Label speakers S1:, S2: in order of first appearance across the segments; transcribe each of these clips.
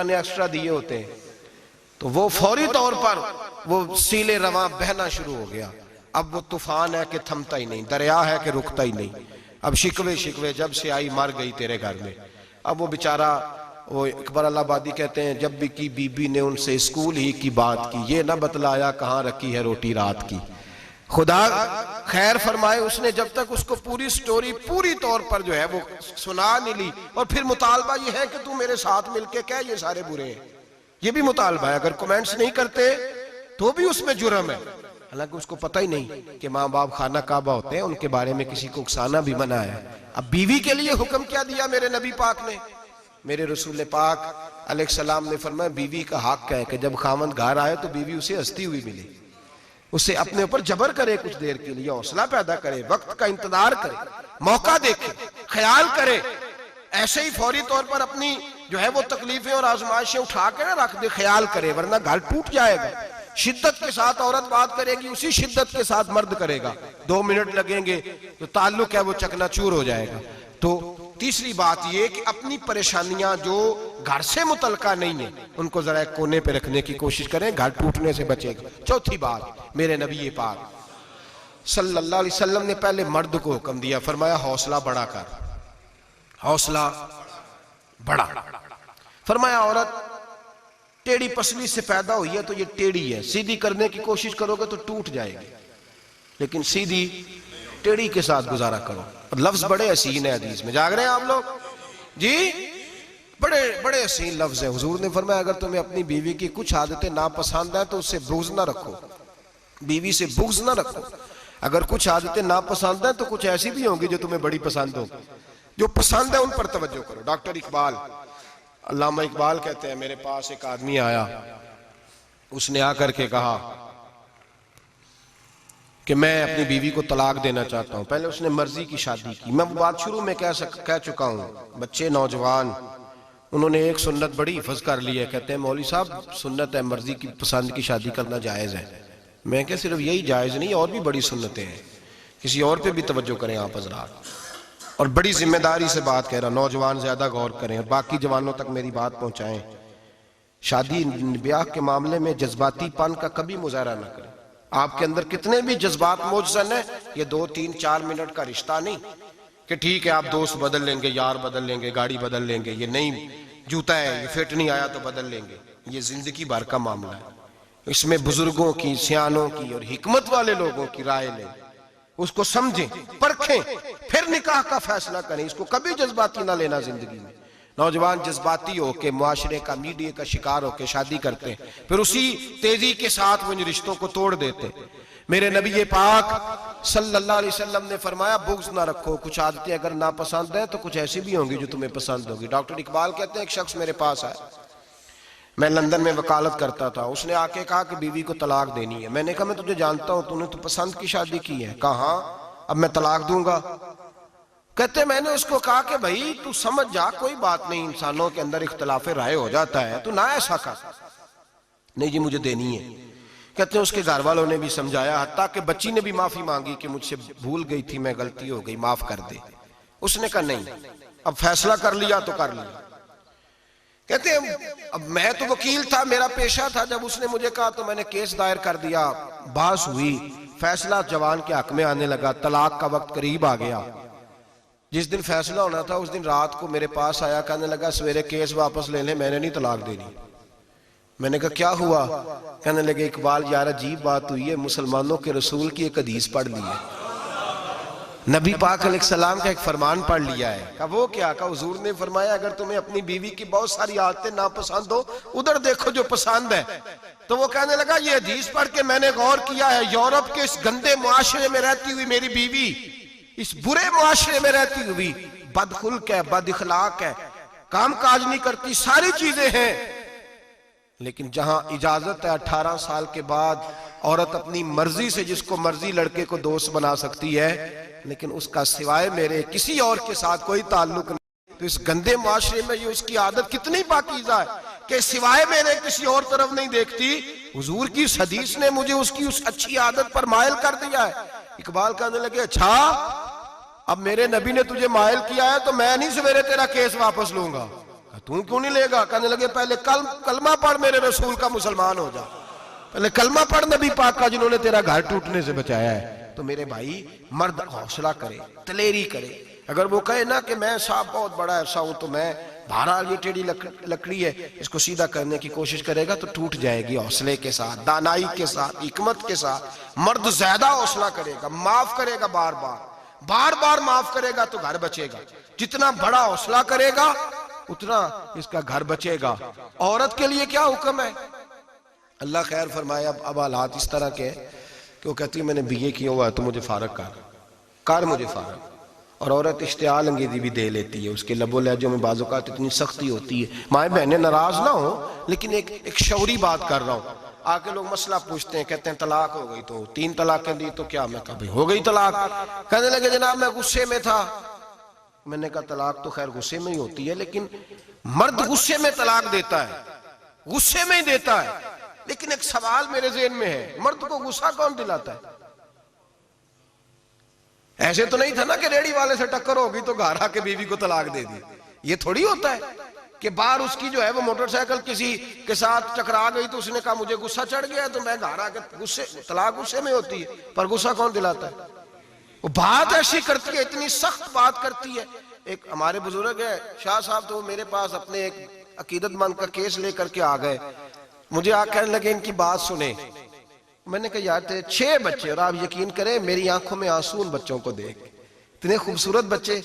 S1: نے ایکسٹرا دیے ہوتے ہیں تو وہ فوری طور پر وہ سیلے رواں بہنا شروع ہو گیا. اب وہ طوفان ہے کہ تھمتا ہی نہیں, دریا ہے کہ رکتا ہی نہیں. اب شکوے جب سے آئی مر گئی تیرے گھر میں. اب وہ بیچارہ وہ اکبر اللہ آبادی کہتے ہیں جب بھی کی بی بی نے ان سے اسکول ہی کی بات کی, یہ نہ بتلایا کہاں رکھی ہے روٹی رات کی. خدا خیر فرمائے, اس نے جب تک اس کو پوری سٹوری پوری طور پر جو ہے وہ سنا نہیں لی. اور پھر مطالبہ یہ ہے کہ تو میرے ساتھ مل کے کہہ یہ سارے برے ہیں, یہ بھی مطالبہ ہے. اگر کومنٹس نہیں کرتے تو بھی اس میں جرم ہے. حالانکہ اس کو پتہ ہی نہیں کہ ماں باپ خانہ کعبہ ہوتے ہیں, ان کے بارے میں کسی کو اکسانا بھی منع ہے. اب بیوی کے لیے حکم کیا دیا میرے نبی پاک نے؟ میرے رسول پاک علیہ السلام نے فرمایا بیوی کا حق ہے کہ جب خاوند گھر آئے تو بیوی اسے ہنستی ہوئی ملے, اسے اپنے اوپر جبر کرے, کچھ دیر کے لیے حوصلہ پیدا کرے, وقت کا انتظار کرے, موقع دیکھے, خیال کرے. ایسے ہی فوری طور پر اپنی جو ہے وہ تکلیفیں اور آزمائشیں اٹھا کے نہ رکھ دے, خیال کرے, ورنہ گھر ٹوٹ جائے گا. شدت کے ساتھ عورت بات کرے گی, اسی شدت کے ساتھ مرد کرے گا. 2 منٹ لگیں گے تو تعلق ہے وہ چکنا چور ہو جائے گا. تو تیسری بات یہ کہ اپنی پریشانیاں جو گھر سے متعلقہ نہیں ہیں ان کو ذرا ایک کونے پہ رکھنے کی کوشش کریں, گھر ٹوٹنے سے بچے گا. چوتھی بات, میرے نبی پاک صلی اللہ علیہ وسلم نے پہلے مرد کو حکم دیا, فرمایا حوصلہ بڑا کر, حوصلہ بڑا. فرمایا عورت ٹیڑھی پسلی سے پیدا ہوئی ہے تو یہ ٹیڑھی ہے, سیدھی کرنے کی کوشش کرو گے تو ٹوٹ جائے گی, لیکن سیدھی ٹیڑھی کے ساتھ گزارا کرو. لفظ بڑے حسین ہیں حدیث میں, جاگ رہے ہیں آپ لوگ جی, بڑے حسین لفظ ہیں. حضور نے فرمایا اگر تمہیں اپنی بیوی کی کچھ عادتیں ناپسند ہیں تو اس سے بغض نہ رکھو, بیوی سے بغض نہ رکھو. اگر کچھ عادتیں ناپسند ہیں تو کچھ ایسی بھی ہوں گی جو تمہیں بڑی پسند ہوں, جو پسند ہے ان پر توجہ کرو. ڈاکٹر اقبال, علامہ اقبال کہتے ہیں میرے پاس ایک آدمی آیا, اس نے آ کر کے کہا کہ میں اپنی بیوی کو طلاق دینا چاہتا ہوں. پہلے اس نے مرضی کی شادی کی, میں وہ بات شروع میں کہہ چکا ہوں. بچے نوجوان انہوں نے ایک سنت بڑی حفظ کر لی ہے, کہتے ہیں مولوی صاحب سنت ہے مرضی کی پسند کی شادی کرنا جائز ہے. میں کہ صرف یہی جائز نہیں, اور بھی بڑی سنتیں ہیں, کسی اور پہ بھی توجہ کریں آپ حضرات. اور بڑی ذمہ داری سے بات کہہ رہا, نوجوان زیادہ غور کریں اور باقی جوانوں تک میری بات پہنچائیں. شادی بیاہ کے معاملے میں جذباتی پن کا کبھی مظاہرہ نہ کریں. آپ کے اندر کتنے بھی جذبات موجزن ہیں, یہ 2 3 4 منٹ کا رشتہ نہیں کہ ٹھیک ہے آپ دوست بدل لیں گے, یار بدل لیں گے, گاڑی بدل لیں گے, یہ نہیں جوتا ہے یہ فٹ نہیں آیا تو بدل لیں گے. یہ زندگی بھر کا معاملہ ہے. اس میں بزرگوں کی, سیانوں کی اور حکمت والے لوگوں کی رائے لیں, اس کو سمجھیں, پرکھیں, پھر نکاح کا فیصلہ کریں. اس کو کبھی جذباتی نہ لینا. زندگی میں نوجوان جذباتی ہو کے معاشرے کا, میڈیا کا شکار ہو کے شادی کرتے ہیں, پھر اسی تیزی کے ساتھ وہ ان رشتوں کو توڑ دیتے. میرے نبی پاک صلی اللہ علیہ وسلم نے فرمایا بغض نہ رکھو, کچھ عادتیں اگر ناپسند ہیں تو کچھ ایسی بھی ہوں گی جو تمہیں پسند ہوگی. ڈاکٹر اقبال کہتے ہیں ایک شخص میرے پاس آیا, میں لندن میں وکالت کرتا تھا, اس نے آ کے کہا کہ بیوی کو طلاق دینی ہے. میں نے کہا میں تجھے جانتا ہوں, تو نے تو پسند کی شادی کی ہے. کہا ہاں, اب میں طلاق دوں گا. کہتے میں نے اس کو کہا کہ بھائی تو سمجھ جا, کوئی بات نہیں, انسانوں کے اندر اختلاف رائے ہو جاتا ہے, تو نہ ایسا کر. نہیں جی مجھے دینی ہے. کہتے ہیں اس کے گھر والوں نے بھی سمجھایا, حتیٰ کہ بچی نے بھی معافی مانگی کہ مجھ سے بھول گئی تھی, میں غلطی ہو گئی, معاف کر دے. اس نے کہا نہیں, اب فیصلہ کر لیا تو کر لیا. کہتے ہیں اب میں تو وکیل تھا, میرا پیشہ تھا, جب اس نے مجھے کہا تو میں نے کیس دائر کر دیا. بحث ہوئی, فیصلہ جوان کے حق میں آنے لگا, طلاق کا وقت قریب آ گیا. جس دن فیصلہ ہونا تھا اس دن رات کو میرے پاس آیا, کہنے لگا سویرے کیس واپس لے لیں, میں نے نہیں طلاق دینی. میں نے کہا کیا ہوا؟ کہنے لگے اقبال یار عجیب بات ہوئی ہے, مسلمانوں کے رسول کی ایک حدیث پڑھ لی ہے, نبی پاک علیہ السلام کا ایک فرمان پڑھ لیا ہے. کہا وہ کیا؟ کہا حضور نے فرمایا اگر تمہیں اپنی بیوی کی بہت ساری عادتیں ناپسند ہو, ادھر دیکھو جو پسند ہے. تو وہ کہنے لگا یہ حدیث پڑھ کے میں نے غور کیا ہے, یورپ کے اس گندے معاشرے میں رہتی ہوئی میری بیوی, اس برے معاشرے میں رہتی ہوئی بد خلق ہے, بد اخلاق ہے, کام کاج نہیں کرتی, ساری چیزیں ہیں, لیکن جہاں اجازت ہے 18 سال کے بعد عورت اپنی مرضی سے جس کو مرضی لڑکے کو دوست بنا سکتی ہے, لیکن اس کا سوائے میرے کسی اور کے ساتھ کوئی تعلق نہیں. تو اس گندے معاشرے میں یہ اس کی عادت کتنی پاکیزہ ہے کہ سوائے میرے کسی اور طرف نہیں دیکھتی. حضور کی اس حدیث نے مجھے اس کی اس اچھی عادت پر مائل کر دیا ہے. اقبال کہنے لگے اچھا اب میرے نبی نے تجھے مائل کیا ہے تو میں نہیں سویرے تیرا کیس واپس لوں گا. تو کیوں نہیں لے گا؟ کہنے لگے پہلے کلمہ پڑھ میرے رسول کا، مسلمان ہو جا، پہلے کلمہ پڑھ نبی پاک کا جنہوں نے تیرا گھر ٹوٹنے سے بچایا ہے۔ تو میرے بھائی مرد حوصلہ کرے، دلیری کرے۔ اگر وہ کہے نا کہ میں صاحب بہت بڑا ایسا ہوں تو میں بہرحال یہ ٹیڑھی لکڑی ہے اس کو سیدھا کرنے کی کوشش کرے گا تو ٹوٹ جائے گی۔ حوصلے کے ساتھ، دانائی کے ساتھ، حکمت کے ساتھ مرد زیادہ حوصلہ کرے گا، معاف کرے گا، بار بار معاف کرے گا تو گھر بچے گا۔ جتنا بڑا حوصلہ کرے گا اتنا اس کا گھر بچے گا۔ عورت کے لیے کیا حکم ہے؟ اللہ خیر فرمائے۔ اب حالات اس طرح کے کہ وہ کہتی ہے میں نے BA کیا ہوا ہے تو مجھے فارغ کر مجھے فارغ۔ اور عورت اشتعال انگیزی بھی دے لیتی ہے، اس کے لب و لہجوں میں بعض اوقات اتنی سختی ہوتی ہے۔ مائیں بہنیں ناراض نہ ہوں، لیکن ایک شعوری بات کر رہا ہوں۔ آ کے لوگ مسئلہ پوچھتے ہیں، کہتے ہیں طلاق ہو گئی تو 3 طلاقیں دی تو کیا؟ میں کہا بھئی ہو گئی طلاق۔ کہنے لگے جناب میں غصے میں تھا۔ میں نے کہا طلاق تو خیر غصے میں ہی ہوتی ہے، لیکن مرد غصے میں طلاق دیتا ہے، غصے میں ہی دیتا ہے۔ لیکن ایک سوال میرے ذہن میں ہے، مرد کو غصہ کون دلاتا ہے؟ ایسے تو نہیں تھا نا کہ ریڑی والے سے ٹکر ہوگی تو گھر آ کے بیوی کو طلاق دے دی۔ یہ تھوڑی ہوتا ہے کہ باہر اس کی جو ہے وہ موٹر سائیکل کسی کے ساتھ ٹکرا گئی تو اس نے کہا مجھے غصہ چڑھ گیا تو میں گھر آ کے طلاق غصے میں ہوتی ہے، پر غصہ کون دلاتا ہے؟ وہ بات ایسی کرتی ہے، اتنی سخت بات کرتی ہے۔ ایک ہمارے بزرگ ہے شاہ صاحب، تو میرے پاس اپنے ایک عقیدت مند کا کیس لے کر کے آ گئے، مجھے آ کہنے لگے ان کی بات سنیں۔ میں نے کہا یار تیرے 6 بچے، اور آپ یقین کریں میری آنکھوں میں آنسو ان بچوں کو دیکھ، اتنے خوبصورت بچے۔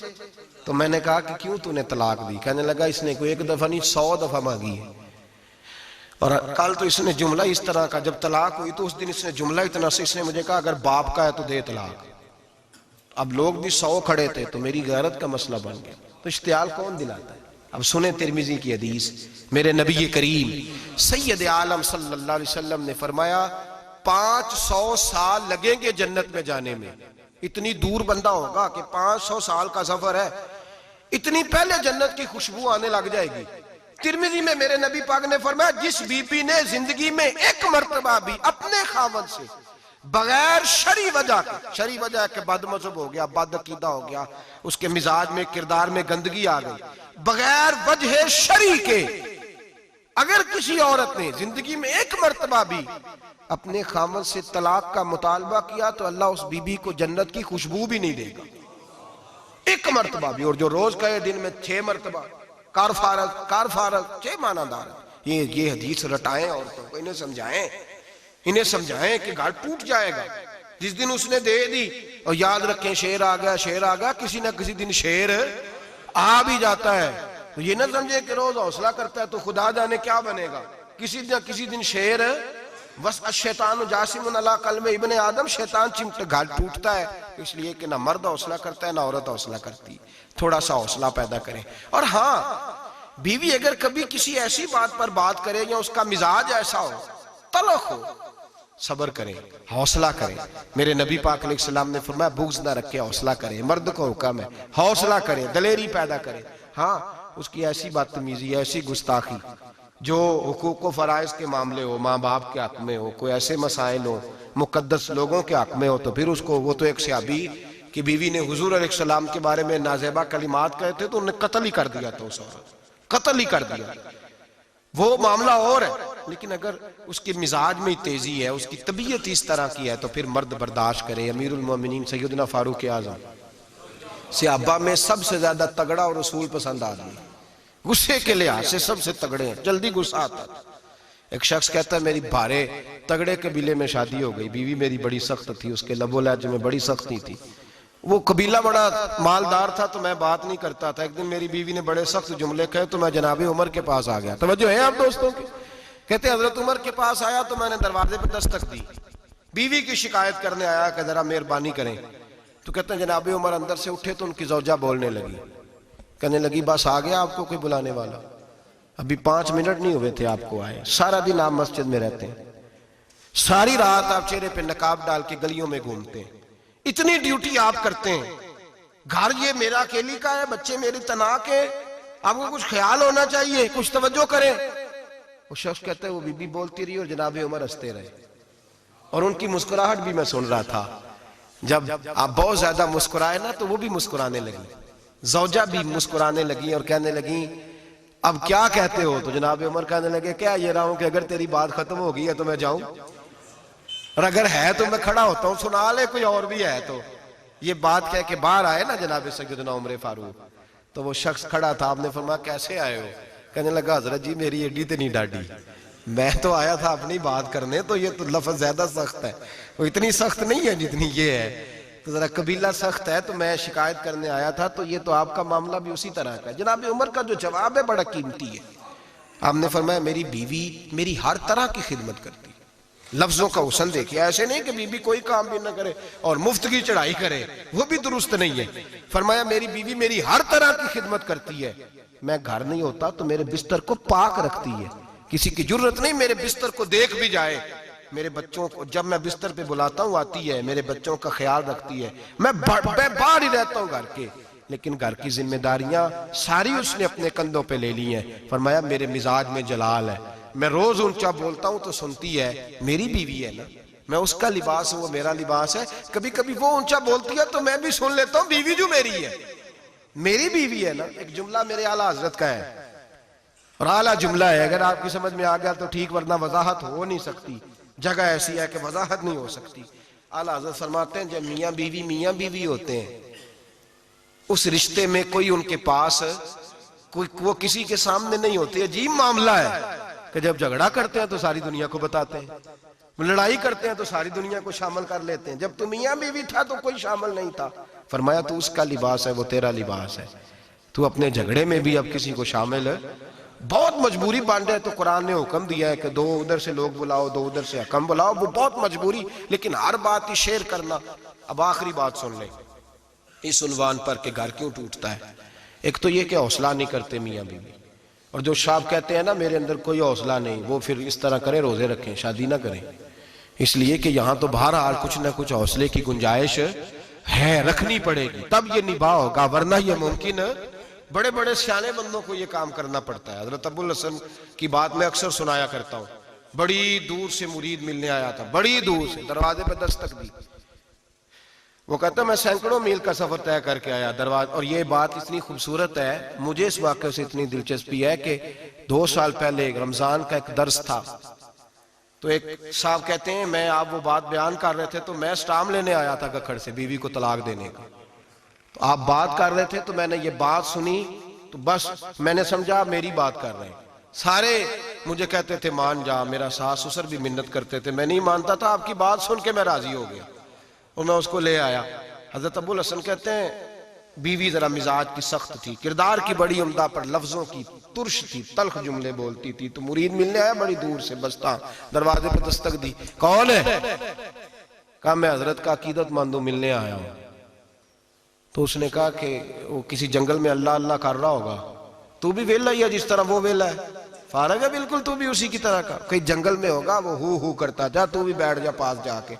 S1: تو میں نے کہا کہ کیوں تو نے طلاق دی؟ کہنے لگا اس نے کوئی 1 دفعہ نہیں 100 دفعہ مانگی ہے۔ اور کل تو اس نے جملہ اس طرح کا، جب طلاق ہوئی تو اس دن اس نے جملہ اتنا سے، اس نے مجھے کہا اگر باپ کا ہے تو دے طلاق۔ اب لوگ بھی 100 کھڑے تھے تو میری غیرت کا مسئلہ بن گیا۔ تو اشتعال کون دلاتا ہے؟ اب سنیں ترمذی کی حدیث، میرے نبی کریم سید عالم صلی اللہ علیہ وسلم نے فرمایا 500 سال لگیں گے جنت میں جانے میں۔ اتنی دور بندہ ہوگا کہ 500 سال کا سفر ہے، اتنی پہلے جنت کی خوشبو آنے لگ جائے گی۔ ترمذی میں میرے نبی پاک نے فرمایا جس بی بی نے زندگی میں 1 مرتبہ بھی اپنے خاوند سے بغیر شرعی وجہ ہے کہ بد مذہب ہو گیا، بد عقیدہ ہو گیا، اس کے مزاج میں کردار میں گندگی آ گئی، بغیر وجہ شرعی کے اگر کسی عورت نے زندگی میں 1 مرتبہ بھی اپنے خاوند سے طلاق کا مطالبہ کیا تو اللہ اس بی بی کو جنت کی خوشبو بھی نہیں دے گا، 1 مرتبہ بھی۔ اور جو روز کہے دن میں 6 مرتبہ کار فارغ 6 معنی دار۔ یہ حدیث رٹائیں عورتوں کو، انہیں سمجھائیں کہ گھر ٹوٹ جائے گا جس دن اس نے دے دی۔ اور یاد رکھیں شیر آ گیا، کسی نہ کسی دن شیر آ بھی جاتا ہے۔ تو یہ نہ سمجھے کہ روز حوصلہ کرتا ہے تو خدا جانے کیا بنے گا، کسی نہ کسی دن شیر بس الشیطان جاسم علی قلب ابن آدم، شیطان گھر ٹوٹتا ہے، اس لیے کہ نہ مرد حوصلہ کرتا ہے نہ عورت حوصلہ کرتی۔ تھوڑا سا حوصلہ پیدا کریں۔ اور ہاں بیوی اگر کبھی کسی ایسی بات پر بات کرے یا اس کا مزاج ایسا ہو، تلخ ہو، صبر کریں، حوصلہ کریں۔ میرے نبی پاک علیہ السلام نے فرمایا بغض نہ رکھے، حوصلہ کریں۔ مرد کو حکم ہے حوصلہ کریں، دلیری پیدا کریں۔ ہاں اس کی ایسی بدتمیزی، ایسی گستاخی جو حقوق و فرائض کے معاملے ہو، ماں باپ کے حق میں ہو، کوئی ایسے مسائل ہو مقدس لوگوں کے حق میں ہو، تو پھر اس کو، وہ تو ایک صحابی کی بیوی نے حضور علیہ السلام کے بارے میں نازیبا کلمات کہے تھے تو انہیں قتل ہی کر دیا تھا، اس عورت قتل ہی کر دیا۔ وہ معاملہ اور ہے، لیکن اگر اس کے مزاج میں تیزی ہے، اس کی طبیعت اس طرح کی ہے تو پھر مرد برداشت کرے۔ امیر المومنین سیدنا فاروق اعظم صحابہ میں سب سے زیادہ تگڑا اور رسول پسند آدمی، غصے کے لحاظ سے سب سے تگڑے ہیں، جلدی غصہ آتا تھا۔ ایک شخص کہتا ہے میری بھارے تگڑے قبیلے میں شادی ہو گئی، بیوی میری بڑی سخت تھی، اس کے لب و لہجے میں بڑی سختی تھی، وہ قبیلہ بڑا مالدار تھا تو میں بات نہیں کرتا تھا۔ ایک دن میری بیوی نے بڑے سخت جملے کہے تو میں جناب عمر کے پاس آ گیا۔ توجہ ہے آپ دوستوں کی؟ کہتے ہیں حضرت عمر کے پاس آیا تو میں نے دروازے پہ دستک دی، بیوی کی شکایت کرنے آیا کہ ذرا مہربانی کریں۔ تو کہتے ہیں جناب عمر اندر سے اٹھے تو ان کی زوجہ بولنے لگی، کہنے لگی بس آ گیا آپ کو کوئی بلانے والا؟ ابھی 5 منٹ نہیں ہوئے تھے آپ کو آئے، سارا دن آپ مسجد میں رہتے ہیں، ساری رات آپ چہرے پہ نقاب ڈال کے گلیوں میں گھومتے ہیں، اتنی ڈیوٹی آپ کرتے ہیں، گھر یہ میرا اکیلی کا ہے، بچے میری تنہا کے، آپ کو کچھ خیال ہونا چاہیے، کچھ توجہ کریں۔ وہ شخص کہتا ہے وہ بی بی بولتی رہی اور جناب عمر ہنستے رہے، اور ان کی مسکراہٹ بھی میں سن رہا تھا۔ جب آپ بہت زیادہ مسکرائے نا تو وہ بھی مسکرانے لگی، زوجہ بھی مسکرانے لگی اور کہنے لگی اب کیا کہتے ہو؟ تو جناب عمر کہنے لگے کیا یہ رہا ہوں کہ اگر تیری بات ختم ہو گئی ہے تو میں جاؤں، اور اگر ہے تو میں کھڑا ہوتا ہوں، سنا لے کوئی اور بھی ہے تو۔ یہ بات کہہ کے باہر آئے نا جناب سیدنا عمر فاروق، تو وہ شخص کھڑا تھا، آپ نے فرمایا کیسے آئے ہو؟ کہنے لگا حضرت جی میری ایڈی تے نہیں ڈاڈی، میں تو آیا تھا اپنی بات کرنے، تو یہ تو لفظ زیادہ سخت ہے، وہ اتنی سخت نہیں ہے جتنی یہ ہے، تو ذرا قبیلہ سخت ہے، تو میں شکایت کرنے آیا تھا، تو یہ تو آپ کا معاملہ بھی اسی طرح کا ہے۔ جناب عمر کا جو جواب ہے بڑا قیمتی ہے۔ آپ نے فرمایا میری بیوی میری ہر طرح کی خدمت کرتی ہے۔ لفظوں کا حسن دیکھیں، ایسے نہیں کہ بیوی کوئی کام بھی نہ کرے اور مفت کی چڑھائی کرے، وہ بھی درست نہیں ہے۔ فرمایا میری بیوی میری ہر طرح کی خدمت کرتی ہے، میں گھر نہیں ہوتا تو میرے بستر کو پاک رکھتی ہے، کسی کی جرت نہیں میرے بستر کو دیکھ بھی جائے، میرے بچوں کو جب میں بستر پہ بلاتا ہوں آتی ہے، میرے بچوں کا خیال رکھتی ہے، میں باہر ہی رہتا ہوں گھر کے، لیکن گھر کی ذمہ داریاں ساری اس نے اپنے کندھوں پہ لے لی ہیں۔ فرمایا میرے مزاج میں جلال ہے، میں روز اونچا بولتا ہوں تو سنتی ہے، میری بیوی ہے نا، میں اس کا لباس ہوں وہ میرا لباس ہے، کبھی کبھی وہ اونچا بولتی ہے تو میں بھی سن لیتا ہوں، بیوی جو میری ہے میری بیوی ہے نا۔ ایک جملہ میرے اعلیٰ حضرت کا ہے، اور اعلیٰ جملہ ہے، اگر آپ کی سمجھ میں آ گیا تو ٹھیک، ورنہ وضاحت ہو نہیں سکتی، جگہ ایسی ہے کہ وضاحت نہیں ہو سکتی۔ اعلیٰ حضرت فرماتے ہیں جب میاں بیوی ہوتے ہیں، اس رشتے میں کوئی ان کے پاس وہ کسی کے سامنے نہیں ہوتے، عجیب معاملہ ہے کہ جب جھگڑا کرتے ہیں تو ساری دنیا کو بتاتے ہیں، لڑائی کرتے ہیں تو ساری دنیا کو شامل کر لیتے ہیں، جب تو میاں بیوی تھا تو کوئی شامل نہیں تھا۔ فرمایا تو اس کا لباس ہے وہ تیرا لباس ہے، تو اپنے جھگڑے میں بھی اب کسی کو شامل ہے، بہت مجبوری بانٹے تو قرآن نے حکم دیا ہے کہ دو ادھر سے لوگ بلاؤ دو ادھر سے حکم بلاؤ، وہ بہت مجبوری، لیکن ہر بات ہی شیئر کرنا۔ اب آخری بات سن لیں اس عنوان پر کہ گھر کیوں ٹوٹتا ہے۔ ایک تو یہ کہ حوصلہ نہیں کرتے میاں بیوی، اور جو شاب کہتے ہیں نا میرے اندر کوئی حوصلہ نہیں، وہ پھر اس طرح کریں روزے رکھیں شادی نہ کریں، اس لیے کہ یہاں تو بہرحال کچھ نہ کچھ حوصلے کی گنجائش ہے، رکھنی پڑے گی تب یہ نباہ ہوگا، ورنہ یہ ممکن ہے۔ بڑے بڑے سیانے بندوں کو یہ کام کرنا پڑتا ہے۔ حضرت ابو الحسن کی بات میں اکثر سنایا کرتا ہوں، بڑی دور سے مرید ملنے آیا تھا، بڑی دور سے، دروازے پہ دستک دی، وہ کہتا میں سینکڑوں میل کا سفر طے کر کے آیا دروازہ، اور یہ بات اتنی خوبصورت ہے، مجھے اس واقعے سے اتنی دلچسپی ہے کہ 2 سال پہلے رمضان کا ایک درس تھا، تو ایک صاحب کہتے ہیں میں آپ وہ بات بیان کر رہے تھے تو میں سٹام لینے آیا تھا ککھڑ سے بیوی کو طلاق دینے کا، تو آپ بات کر رہے تھے تو میں نے یہ بات سنی، تو بس میں نے سمجھا میری بات کر رہے ہیں، سارے مجھے کہتے تھے مان جا، میرا ساس سسر بھی منت کرتے تھے، میں نہیں مانتا تھا، آپ کی بات سن کے میں راضی ہو گیا، اور میں اس کو لے آیا۔ حضرت ابو الحسن کہتے ہیں بیوی ذرا مزاج کی سخت تھی، کردار کی بڑی عمدہ، پر لفظوں کی ترش تھی، تلخ جملے بولتی تھی، تو مرید ملنے آیا بڑی دور سے، بستا دروازے پر دستک دی، کون ہے؟ کہا میں حضرت کا عقیدت مندوں ملنے آیا ہوں۔ تو اس نے کہا کہ وہ کسی جنگل میں اللہ اللہ کر رہا ہوگا، تو بھی ویلا ہی ہے جس طرح وہ ویلا ہے، فارغ ہے بالکل تو بھی اسی کی طرح کا، کہیں جنگل میں ہوگا وہ ہو کرتا، جا تو بھی بیٹھ جا پاس جا کے،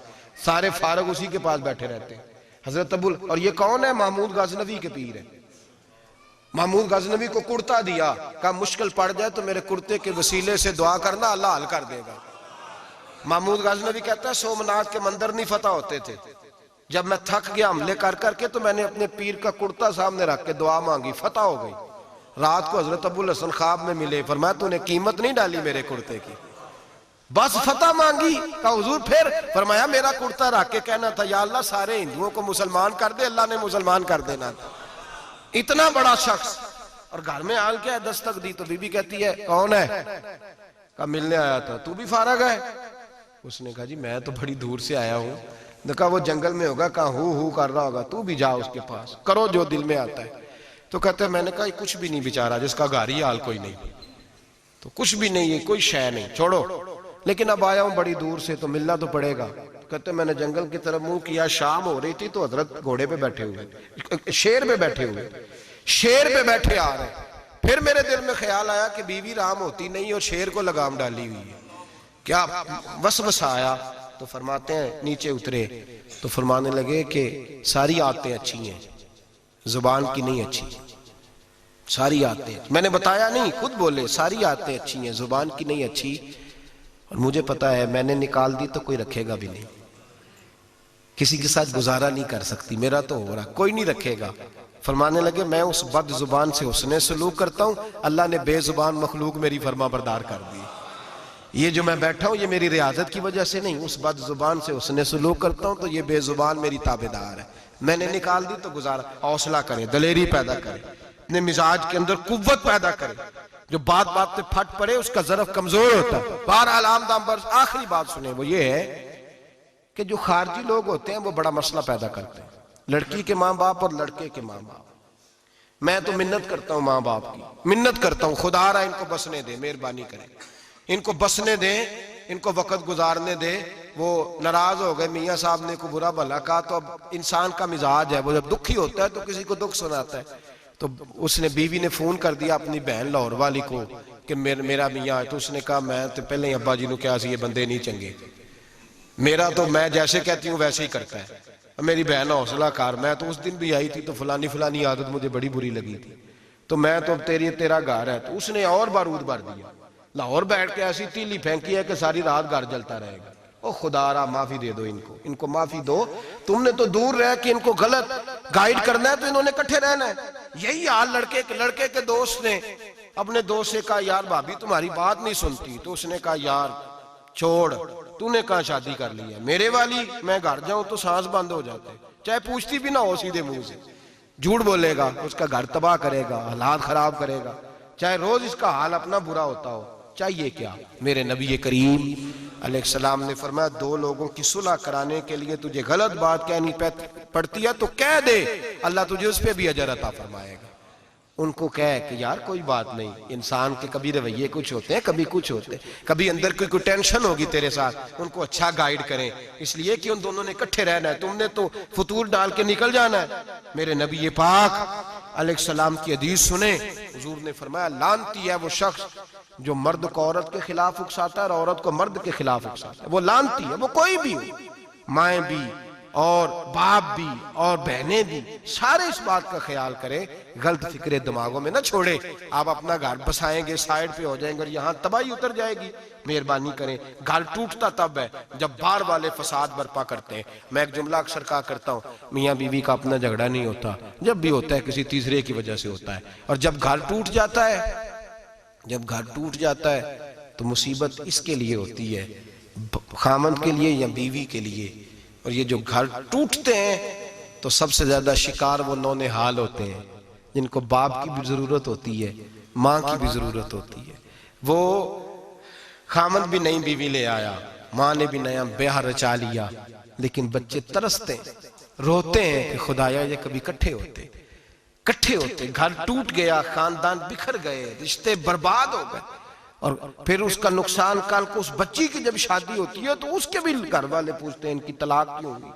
S1: سارے فارغ اسی کے پاس بیٹھے رہتے ہیں۔ حضرت ابو، اور یہ کون ہے؟ محمود غزنوی کے پیر ہے۔ محمود غزنوی کو کرتا دیا، کہا مشکل پڑ جائے تو میرے کرتے کے وسیلے سے دعا کرنا، اللہ حل کر دے گا۔ محمود غزنوی کہتا ہے سومناتھ کے مندر نہیں فتح ہوتے تھے، جب میں تھک گیا حملے کر کر کے تو میں نے اپنے پیر کا کرتا سامنے رکھ کے دعا مانگی، فتح ہو گئی۔ رات کو حضرت ابو الحسن خواب میں ملے، فرمایا تو نے قیمت نہیں ڈالی میرے کرتے کی، بس فتح مانگی۔ کہا حضور پھر؟ فرمایا میرا کرتا رکھ کے کہنا تھا یا اللہ سارے ہندوؤں کو مسلمان کر دے، اللہ نے مسلمان کر دینا تھا۔ اتنا بڑا شخص، اور گھر میں آل کیا ہے، دستک دی، تو بی بی کہتی ہے کون ہے؟ کہا ملنے آیا تھا، تو بھی فارغ ہے؟ اس نے کہا جی میں تو بڑی دور سے آیا ہوں۔ نے کہا وہ جنگل میں ہوگا، کہا ہو کر رہا ہوگا، تو بھی جا اس کے پاس، کرو جو دل میں آتا ہے۔ تو کہتے ہیں میں نے کہا یہ کچھ بھی نہیں بیچارہ، جس کا گھر ہی حال کوئی نہیں، تو کچھ بھی نہیں ہے، کوئی شے نہیں، چھوڑو، لیکن اب آیا ہوں بڑی دور سے تو ملنا تو پڑے گا۔ کہتے ہیں میں نے جنگل کی طرف منہ کیا، شام ہو رہی تھی تو حضرت گھوڑے پہ بیٹھے ہوئے، شیر پہ بیٹھے ہوئے، شیر پہ بیٹھے آ رہے ہیں۔ پھر میرے دل میں خیال آیا کہ بیوی رام ہوتی نہیں اور شیر کو لگام ڈالی ہوئی ہے، کیا وسوسہ آیا؟ تو فرماتے ہیں نیچے اترے تو فرمانے لگے کہ ساری عادتیں اچھی ہیں، زبان کی نہیں اچھی، ساری عادتیں، میں نے بتایا نہیں، خود بولے ساری عادتیں اچھی ہیں، زبان کی نہیں اچھی، اور مجھے پتا ہے میں نے نکال دی تو کوئی رکھے گا بھی نہیں، کسی کے ساتھ گزارا نہیں کر سکتی، میرا تو ہو رہا کوئی نہیں رکھے گا، فرمانے لگے میں اس بد زبان سے حسن سلوک کرتا ہوں، اللہ نے بے زبان مخلوق میری فرما بردار کر دی. یہ جو میں بیٹھا ہوں یہ میری ریاضت کی وجہ سے نہیں، اس بد زبان سے حسن سلوک کرتا ہوں تو یہ بے زبان میری تابعدار ہے. میں نے نکال دی تو گزارا. حوصلہ کریں، دلیری پیدا کریں، اپنے مزاج کے اندر قوت پیدا کریں. جو بات بات پہ پھٹ پڑے اس کا ظرف کمزور ہوتا ہے. بہرحال آمدام برس آخری بات سنیں، وہ یہ ہے کہ جو خارجی لوگ ہوتے ہیں وہ بڑا مسئلہ پیدا کرتے ہیں. لڑکی کے ماں باپ اور لڑکے کے ماں باپ. میں تو منت کرتا ہوں ماں باپ کی، منت کرتا ہوں خدا را ان کو بسنے دے، مہربانی کریں ان کو بسنے دیں، ان کو وقت گزارنے دے. وہ ناراض ہو گئے، میاں صاحب نے کو برا بھلا کہا. تو اب انسان کا مزاج ہے، وہ جب دکھی ہوتا ہے تو کسی کو دکھ سناتا ہے. تو اس نے بیوی نے فون کر دیا اپنی بہن لاہور والی کو کہ میرا میاں ہے. تو اس نے کہا میں تو پہلے ہی ابا جی نو کیا سی یہ بندے نہیں چنگے، میرا تو میں جیسے کہتی ہوں ویسے ہی کرتا ہے. میری بہن حوصلہ کار، میں تو اس دن بھی آئی تھی تو فلانی عادت مجھے بڑی بری لگی تھی، تو میں تو تیرا گھر ہے. تو اس نے اور بارود بھر دیا، لاہور بیٹھ کے ایسی تیلی پھینکی ہے کہ ساری رات گھر جلتا رہے گا. او خدا را معافی دے دو ان کو معافی دو. تم نے تو دور رہ کہ ان کو غلط گائیڈ کرنا ہے تو انہوں نے کٹھے رہنا ہے. یہی حال لڑکے کے دوست نے اپنے دوست سے کہا یار بھابی تمہاری بات نہیں سنتی. تو اس نے کہا یار چھوڑ، تو نے کہاں شادی کر لی ہے میرے والی، میں گھر جاؤں تو سانس بند ہو جاتے، چاہے پوچھتی بھی نہ ہو سیدھے منہ سے. جھوٹ بولے گا، اس کا گھر تباہ کرے گا، حالات خراب کرے گا، چاہے روز اس کا حال اپنا برا ہوتا ہو. چاہیے کیا؟ میرے نبی کریم علیہ السلام نے فرمایا دو لوگوں کی صلح کرانے کے لیے تجھے غلط بات کہنی پڑتی ہے تو کہہ دے، اللہ تجھے اس پہ بھی اجر عطا فرمائے گا. ان کو کہے کہ یار کوئی بات نہیں، انسان کے کبھی رویے کچھ ہوتے ہیں، کبھی کچھ ہوتے ہیں، کبھی اندر کوئی ٹینشن ہوگی تیرے ساتھ، ان کو اچھا گائیڈ کریں. اس لیے کہ ان دونوں نے اکٹھے رہنا ہے، تم نے تو فطور ڈال کے نکل جانا ہے. میرے نبی پاک علیہ السلام کی حدیث سنیں، حضور نے فرمایا لعنتی ہے وہ شخص جو مرد کو عورت کے خلاف اکساتا ہے اور عورت کو مرد کے خلاف اکساتا ہے. وہ لعنتی ہے، وہ کوئی بھی ہو، مائیں بھی اور باپ بھی اور بہنیں بھی، سارے اس بات کا خیال کریں، غلط فکریں دماغوں میں نہ چھوڑے. آپ اپنا گھر بسائیں گے، سائیڈ پہ ہو جائیں گے اور یہاں تباہی اتر جائے گی. مہربانی کریں، گھر ٹوٹتا تب ہے جب باہر والے فساد برپا کرتے ہیں. میں ایک جملہ اکثر کہا کرتا ہوں، میاں بیوی کا اپنا جھگڑا نہیں ہوتا، جب بھی ہوتا ہے کسی تیسرے کی وجہ سے ہوتا ہے. اور جب گھر ٹوٹ جاتا ہے تو مصیبت اس کے لیے ہوتی ہے، خامند کے لیے یا بیوی کے لیے. اور یہ جو گھر ٹوٹتے ہیں تو سب سے زیادہ شکار وہ نونہال ہوتے ہیں جن کو باپ کی بھی ضرورت ہوتی ہے، ماں کی بھی ضرورت ہوتی ہے. وہ خامند بھی نئی بیوی لے آیا، ماں نے بھی نیا بیاہ رچا لیا، لیکن بچے ترستے ہیں، روتے ہیں کہ خدایا یہ کبھی کٹھے ہوتے. گھر ٹوٹ گیا، خاندان بکھر گئے، رشتے برباد ہو گئے. اور پھر اس کا نقصان کل کو اس بچی کی جب شادی ہوتی ہے تو اس کے بھی گھر والے پوچھتے ہیں ان کی طلاق کیوں ہوئی،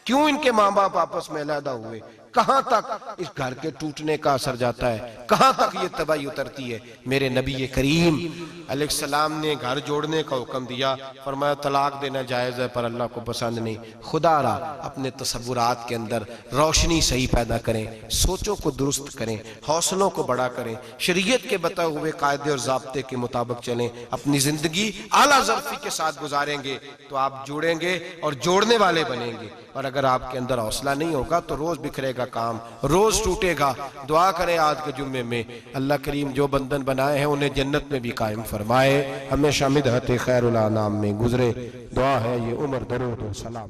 S1: کیوں ان کے ماں باپ آپس میں علیحدہ ہوئے. کہاں تک اس گھر کے ٹوٹنے کا اثر جاتا ہے، کہاں تک یہ تباہی اترتی ہے. میرے نبی کریم علیہ السلام نے گھر جوڑنے کا حکم دیا، فرمایا طلاق دینا جائز ہے پر اللہ کو پسند نہیں. خدا را اپنے تصورات کے اندر روشنی صحیح پیدا کریں، سوچوں کو درست کریں، حوصلوں کو بڑا کریں، شریعت کے بتائے ہوئے قاعدے اور ضابطے کے مطابق چلیں. اپنی زندگی اعلیٰ ظرفی کے ساتھ گزاریں گے تو آپ جوڑیں گے اور جوڑنے والے بنیں گے. اور اگر آپ کے اندر حوصلہ نہیں ہوگا تو روز بکھرے گا کام، روز ٹوٹے گا. دعا کریں آج کے جمعے میں اللہ کریم جو بندھن بنائے ہیں انہیں جنت میں بھی قائم فرمائے، ہمیشہ مدحت خیر الانام میں گزرے. دعا ہے یہ عمر درود و سلام.